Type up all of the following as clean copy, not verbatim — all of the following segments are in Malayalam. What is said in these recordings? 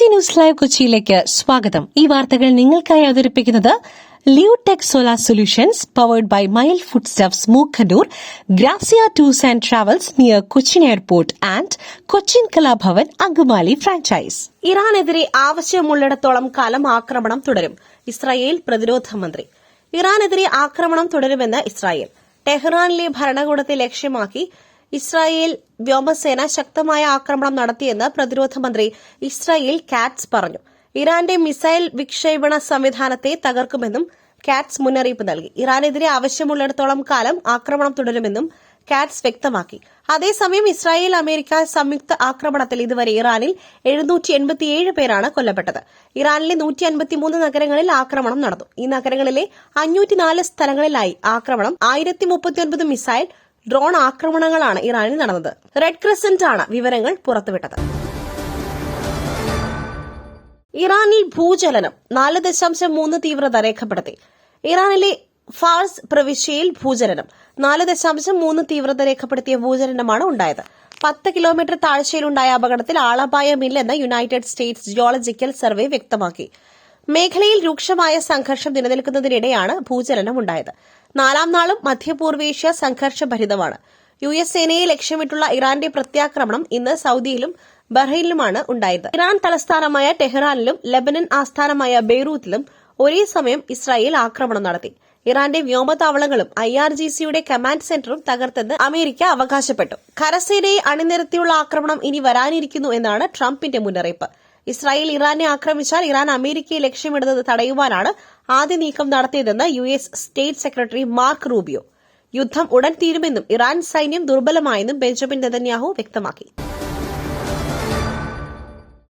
BBC ന്യൂസ് ലൈവ് കൊച്ചിയിലേക്ക് സ്വാഗതം. ഈ വാർത്തകൾ നിങ്ങൾക്കായി അവതരിപ്പിക്കുന്നത് Leotech solar solutions powered by mile foodstuffs Mookkannoor, Grazia tours and travels near Cochin airport and Cochin Kalabhavan Angamaly franchise. ഇറാനെതിരെ ആവശ്യമുള്ളിടത്തോളം കാലം ആക്രമണം തുടരും. ഇസ്രായേൽ പ്രതിരോധ മന്ത്രി. ഇറാനെതിരെ ആക്രമണം തുടരുമെന്ന് ഇസ്രായേൽ. ടെഹ്റാനിലെ ഭരണകൂടത്തെ ലക്ഷ്യമാക്കി ഇസ്രായേൽ വ്യോമസേന ശക്തമായ ആക്രമണം നടത്തിയെന്ന് പ്രതിരോധ മന്ത്രി ഇസ്രായേൽ കാറ്റ്സ് പറഞ്ഞു. ഇറാന്റെ മിസൈൽ വിക്ഷേപണ സംവിധാനത്തെ തകർക്കുമെന്നും കാറ്റ്സ് മുന്നറിയിപ്പ് നൽകി. ഇറാനെതിരെ ആവശ്യമുള്ളിടത്തോളം കാലം ആക്രമണം തുടരുമെന്നും കാറ്റ്സ് വ്യക്തമാക്കി. അതേസമയം ഇസ്രായേൽ അമേരിക്ക സംയുക്ത ആക്രമണത്തിൽ ഇതുവരെ ഇറാനിൽ 787 പേരാണ് കൊല്ലപ്പെട്ടത്. ഇറാനിലെ 153 നഗരങ്ങളിൽ ആക്രമണം നടന്നു. ഈ നഗരങ്ങളിലെ 504 സ്ഥലങ്ങളിലായി ആക്രമണം. 1039 മിസൈൽ ഡ്രോൺ ആക്രമണങ്ങളാണ് ഇറാനിൽ നടന്നത്. റെഡ് ക്രിസന്റ് ആണ് വിവരങ്ങൾ പുറത്തുവിട്ടത്. ഇറാനിൽ ഭൂചലനം 4.3 തീവ്രത രേഖപ്പെടുത്തി. ഇറാനിലെ ഫാർസ് പ്രവിശ്യയിൽ ഭൂചലനം 4.3 തീവ്രത രേഖപ്പെടുത്തിയ ഭൂചലനമാണ് ഉണ്ടായത്. 10 കിലോമീറ്റർ താഴ്ചയിലുണ്ടായ അപകടത്തിൽ ആളപായമില്ലെന്ന് യുണൈറ്റഡ് സ്റ്റേറ്റ്സ് ജിയോളജിക്കൽ സർവേ വ്യക്തമാക്കി. മേഖലയിൽ രൂക്ഷമായ സംഘർഷം നിലനിൽക്കുന്നതിനിടെയാണ് ഭൂചലനം ഉണ്ടായത്. 4ാം നാളും മധ്യപൂർവേഷ്യ സംഘർഷഭരിതമാണ്. US സേനയെ ലക്ഷ്യമിട്ടുള്ള ഇറാന്റെ പ്രത്യാക്രമണം ഇന്ന് സൌദിയിലും ബഹ്റൈനിലുമാണ് ഉണ്ടായത്. ഇറാൻ തലസ്ഥാനമായ ടെഹ്റാനിലും ലബനൻ ആസ്ഥാനമായ ബെയ്റൂത്തിലും ഒരേ സമയം ഇസ്രായേൽ ആക്രമണം നടത്തി. ഇറാന്റെ വ്യോമതാവളങ്ങളും IRGCയുടെ കമാൻഡ് സെന്ററും തകർത്തെന്ന് അമേരിക്ക അവകാശപ്പെട്ടു. കരസേനയെ അണിനിരത്തിയുള്ള ആക്രമണം ഇനി വരാനിരിക്കുന്നു എന്നാണ് ട്രംപിന്റെ മുന്നറിയിപ്പ്. ഇസ്രായേൽ ഇറാനെ ആക്രമിച്ചാൽ ഇറാൻ അമേരിക്കയെ ലക്ഷ്യമിടുന്നത് തടയുവാനാണ് ആദ്യ നീക്കം നടത്തിയതെന്ന് US state secretary mark Rubio. യുദ്ധം ഉടൻ തീരുമെന്നും ഇറാൻ സൈന്യം ദുർബലമായെന്നും ബെഞ്ചമിൻ നെതന്യാഹു വ്യക്തമാക്കി.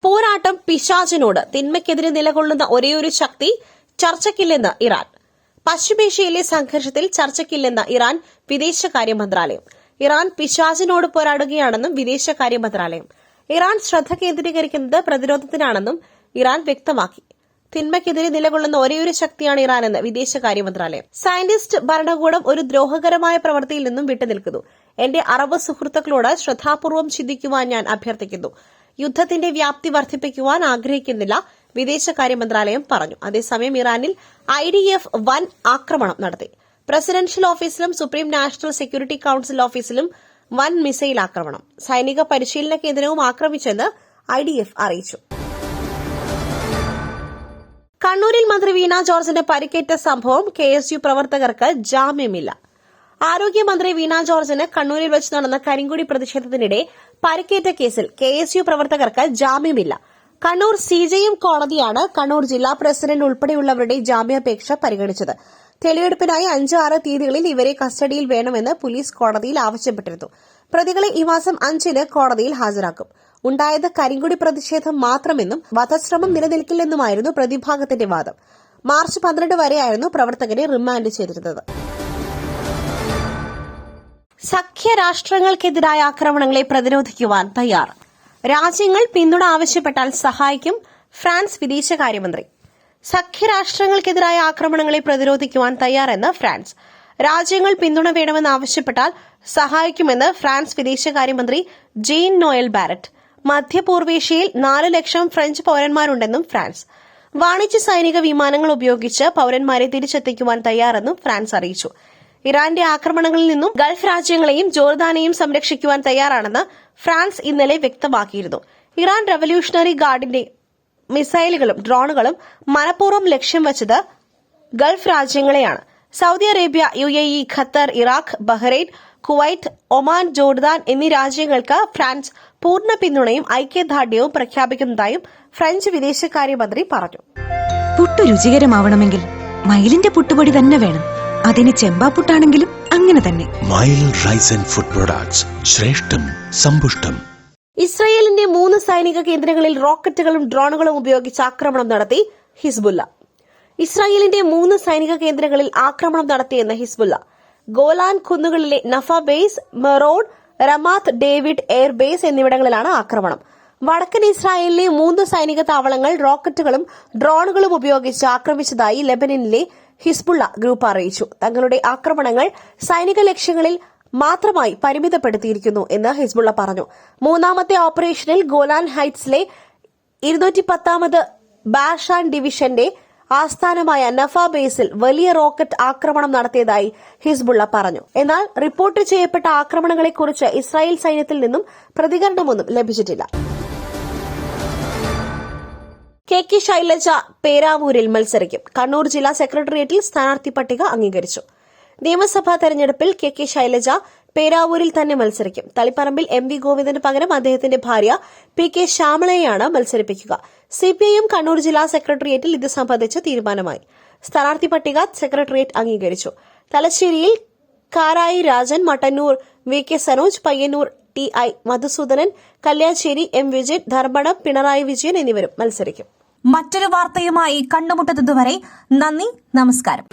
പോരാട്ടം പിശാചിനോട്. തിന്മയ്ക്കെതിരെ നിലകൊള്ളുന്ന ഒരേയൊരു ശക്തി ചർച്ചയ്ക്കില്ലെന്ന് ഇറാൻ. പശ്ചിമേഷ്യയിലെ സംഘർഷത്തിൽ ചർച്ചയ്ക്കില്ലെന്ന് ഇറാൻ വിദേശകാര്യ മന്ത്രാലയം. ഇറാൻ പിശാചിനോട് പോരാടുകയാണെന്നും വിദേശകാര്യ മന്ത്രാലയം. ഇറാൻ ശ്രദ്ധ കേന്ദ്രീകരിക്കുന്നത് പ്രതിരോധത്തിനാണെന്നും ഇറാൻ വ്യക്തമാക്കി. തിന്മയ്ക്കെതിരെ നിലകൊള്ളുന്ന ഒരേയൊരു ശക്തിയാണ് ഇറാനെന്ന് വിദേശകാര്യ മന്ത്രാലയം. സയന്റിസ്റ്റ് ഭരണകൂടം ഒരു ദ്രോഹകരമായ പ്രവൃത്തിയിൽ നിന്നും വിട്ടുനിൽക്കുന്നു. എന്റെ അറബ് സുഹൃത്തുക്കളോട് ശ്രദ്ധാപൂർവ്വം ചിന്തിക്കുവാൻ ഞാൻ അഭ്യർത്ഥിക്കുന്നു. യുദ്ധത്തിന്റെ വ്യാപ്തി വർദ്ധിപ്പിക്കുവാൻ ആഗ്രഹിക്കുന്നില്ല, വിദേശകാര്യ മന്ത്രാലയം പറഞ്ഞു. അതേസമയം ഇറാനിൽ IDF വൻ ആക്രമണം നടത്തി. പ്രസിഡൻഷ്യൽ ഓഫീസിലും സുപ്രീം നാഷണൽ സെക്യൂരിറ്റി കൌൺസിൽ ഓഫീസിലും വൻ മിസൈൽ ആക്രമണം. സൈനിക പരിശീലന കേന്ദ്രവും ആക്രമിച്ചെന്ന് IDF അറിയിച്ചു. കണ്ണൂരിൽ മന്ത്രി വീണ ജോർജിന് പരിക്കേറ്റ സംഭവം. KSU പ്രവർത്തകർക്ക് ജാമ്യമില്ല. ആരോഗ്യമന്ത്രി വീണ ജോർജിന് കണ്ണൂരിൽ വെച്ച് നടന്ന കരിങ്കൊടി പ്രതിഷേധത്തിനിടെ പരിക്കേറ്റ കേസിൽ KSU പ്രവർത്തകർക്ക് ജാമ്യമില്ല. കണ്ണൂർ CJM കോടതിയാണ് കണ്ണൂർ ജില്ലാ പ്രസിഡന്റ് ഉൾപ്പെടെയുള്ളവരുടെ ജാമ്യാപേക്ഷ പരിഗണിച്ചത്. തെളിവെടുപ്പിനായി 5-6 തീയതികളിൽ ഇവരെ കസ്റ്റഡിയിൽ വേണമെന്ന് പോലീസ് കോടതിയിൽ ആവശ്യപ്പെട്ടിരുന്നു. പ്രതികളെ ഈ മാസം 5-ന് കോടതിയിൽ ഹാജരാക്കും. ഉണ്ടായത് കരിങ്കൊടി പ്രതിഷേധം മാത്രമെന്നും വധശ്രമം നിലനിൽക്കില്ലെന്നുമായിരുന്നു പ്രതിഭാഗത്തിന്റെ വാദം. മാർച്ച് 12 വരെയായിരുന്നു പ്രവർത്തകരെ റിമാൻഡ് ചെയ്തിരുന്നത്. സഖ്യരാഷ്ട്രങ്ങൾക്കെതിരായ ആക്രമണങ്ങളെ പ്രതിരോധിക്കുവാൻ തയ്യാർ. രാജ്യങ്ങൾ പിന്തുണ ആവശ്യപ്പെട്ടാൽ സഹായിക്കും ഫ്രാൻസ് വിദേശകാര്യമന്ത്രി. സഖ്യരാഷ്ട്രങ്ങൾക്കെതിരായ ആക്രമണങ്ങളെ പ്രതിരോധിക്കുവാൻ തയ്യാറെന്ന് ഫ്രാൻസ്. രാജ്യങ്ങൾ പിന്തുണ വേണമെന്ന് ആവശ്യപ്പെട്ടാൽ സഹായിക്കുമെന്ന് ഫ്രാൻസ് വിദേശകാര്യമന്ത്രി ജീൻ നോയൽ ബാരറ്റ്. മധ്യപൂർവേഷ്യയിൽ 4 ലക്ഷം ഫ്രഞ്ച് പൌരന്മാരുണ്ടെന്നും ഫ്രാൻസ്. വാണിജ്യ സൈനിക വിമാനങ്ങൾ ഉപയോഗിച്ച് പൌരന്മാരെ തിരിച്ചെത്തിക്കുവാൻ തയ്യാറെന്നും ഫ്രാൻസ് അറിയിച്ചു. ഇറാന്റെ ആക്രമണങ്ങളിൽ നിന്നും ഗൾഫ് രാജ്യങ്ങളെയും ജോർദാനെയും സംരക്ഷിക്കുവാൻ തയ്യാറാണെന്ന് ഫ്രാൻസ് ഇന്നലെ വ്യക്തമാക്കിയിരുന്നു. ഇറാൻ റവല്യൂഷണറി ഗാർഡിന്റെ മിസൈലുകളും ഡ്രോണുകളും മനഃപൂർവ്വം ലക്ഷ്യം വച്ചത് ഗൾഫ് രാജ്യങ്ങളെയാണ്. Saudi Arabia, UAE, Qatar, Iraq, Bahrain, Kuwait, Oman, Jordan എന്നീ രാജ്യങ്ങൾക്ക് ഫ്രാൻസ് പൂർണ്ണ പിന്തുണയും ഐക്യദാർഢ്യവും പ്രഖ്യാപിക്കുന്നതായും ഫ്രഞ്ച് വിദേശകാര്യമന്ത്രി പറഞ്ഞു. പുട്ടു രുചികരമാവണമെങ്കിൽ മയിലിന്റെ പുട്ടുപൊടി തന്നെ വേണം. അതിന് ചെമ്പാപ്പുട്ടാണെങ്കിലും അങ്ങനെ തന്നെ. മയിൽ റൈസ് ആൻഡ് ഫുഡ് പ്രൊഡക്ട്സ്, ശ്രേഷ്ഠം സമ്പുഷ്ടം. ഇസ്രായേലിന്റെ 3 സൈനിക കേന്ദ്രങ്ങളിൽ റോക്കറ്റുകളും ഡ്രോണുകളും ഉപയോഗിച്ച് ആക്രമണം നടത്തി ഹിസ്ബുല്ല. ഇസ്രായേലിന്റെ 3 സൈനിക കേന്ദ്രങ്ങളിൽ ആക്രമണം നടത്തിയെന്ന് ഹിസ്ബുല്ല. ഗോലാൻ കുന്നുകളിലെ Nafah base, Meron, Ramat David air base എന്നിവിടങ്ങളിലാണ് ആക്രമണം. വടക്കൻ ഇസ്രായേലിലെ 3 സൈനിക താവളങ്ങൾ റോക്കറ്റുകളും ഡ്രോണുകളും ഉപയോഗിച്ച് ആക്രമിച്ചതായി ലെബനനിലെ ഹിസ്ബുള്ള ഗ്രൂപ്പ് അറിയിച്ചു. തങ്ങളുടെ ആക്രമണങ്ങൾ സൈനിക ലക്ഷ്യങ്ങളിൽ മാത്രമായി പരിമിതപ്പെടുത്തിയിരിക്കുന്നു എന്ന് ഹിസ്ബുള്ള പറഞ്ഞു. 3ാമത്തെ ഓപ്പറേഷനിൽ ഗോലാൻ ഹൈറ്റ്സിലെ 210ാമത് ബാഷാൻ ഡിവിഷന്റെ ആസ്ഥാനമായ നഫ ബേസിൽ വലിയ റോക്കറ്റ് ആക്രമണം നടത്തിയതായി ഹിസ്ബുള്ള പറഞ്ഞു. എന്നാൽ റിപ്പോർട്ട് ചെയ്യപ്പെട്ട ആക്രമണങ്ങളെക്കുറിച്ച് ഇസ്രായേൽ സൈന്യത്തിൽ നിന്നും പ്രതികരണമൊന്നും ലഭിച്ചിട്ടില്ല. കെ ശൈലജ പേരാവൂരിൽ മത്സരിക്കും. കണ്ണൂർ ജില്ലാ സെക്രട്ടേറിയറ്റിൽ സ്ഥാനാർത്ഥി പട്ടിക അംഗീകരിച്ചു. നിയമസഭാ തെരഞ്ഞെടുപ്പിൽ കെ ശൈലജ പേരാവൂരിൽ തന്നെ മത്സരിക്കും. തളിപ്പറമ്പിൽ MV ഗോവിന്ദന് പകരം അദ്ദേഹത്തിന്റെ ഭാര്യ PK ശ്യാമളയെയാണ് മത്സരിപ്പിക്കുക. CPIM കണ്ണൂർ ജില്ലാ സെക്രട്ടേറിയറ്റിൽ ഇത് സംബന്ധിച്ച് തീരുമാനമായി. സ്ഥാനാർത്ഥി പട്ടിക സെക്രട്ടേറിയറ്റ് അംഗീകരിച്ചു. തലശ്ശേരിയിൽ Karayi Rajan, Mattannur VK Sanoj, Payyanur TI Madhusoodanan, Kalliasseri M Vijayan, Dharmadam Pinarayi Vijayan എന്നിവരും മത്സരിക്കും. മറ്റൊരു വാർത്തയുമായി കണ്ടുമുട്ടുന്നതുവരെ നന്ദി, നമസ്കാരം.